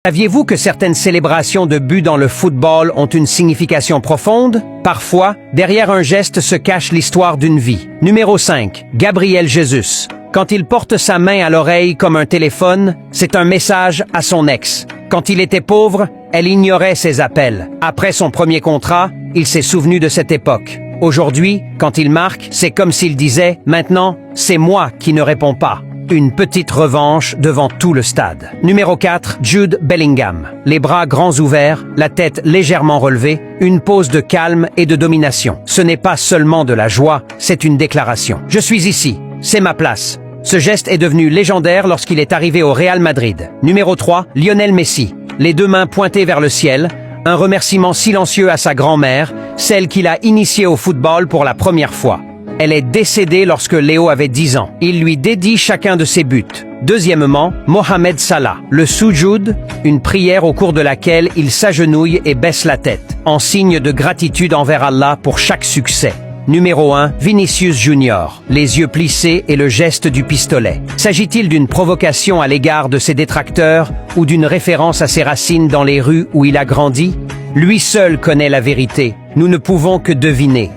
Saviez-vous que certaines célébrations de buts dans le football ont une signification profonde? Parfois, derrière un geste se cache l'histoire d'une vie. Numéro 5. Gabriel Jesus. Quand il porte sa main à l'oreille comme un téléphone, c'est un message à son ex. Quand il était pauvre, elle ignorait ses appels. Après son premier contrat, il s'est souvenu de cette époque. Aujourd'hui, quand il marque, c'est comme s'il disait « Maintenant, c'est moi qui ne réponds pas ». Une petite revanche devant tout le stade. Numéro 4, Jude Bellingham. Les bras grands ouverts, la tête légèrement relevée, une pose de calme et de domination. Ce n'est pas seulement de la joie, c'est une déclaration. Je suis ici, c'est ma place. Ce geste est devenu légendaire lorsqu'il est arrivé au Real Madrid. Numéro 3, Lionel Messi. Les deux mains pointées vers le ciel, un remerciement silencieux à sa grand-mère, celle qui l'a initié au football pour la première fois. Elle est décédée lorsque Léo avait 10 ans. Il lui dédie chacun de ses buts. Deuxièmement, Mohamed Salah. Le sujoud, une prière au cours de laquelle il s'agenouille et baisse la tête, en signe de gratitude envers Allah pour chaque succès. Numéro 1, Vinicius Junior. Les yeux plissés et le geste du pistolet. S'agit-il d'une provocation à l'égard de ses détracteurs ou d'une référence à ses racines dans les rues où il a grandi? Lui seul connaît la vérité. Nous ne pouvons que deviner.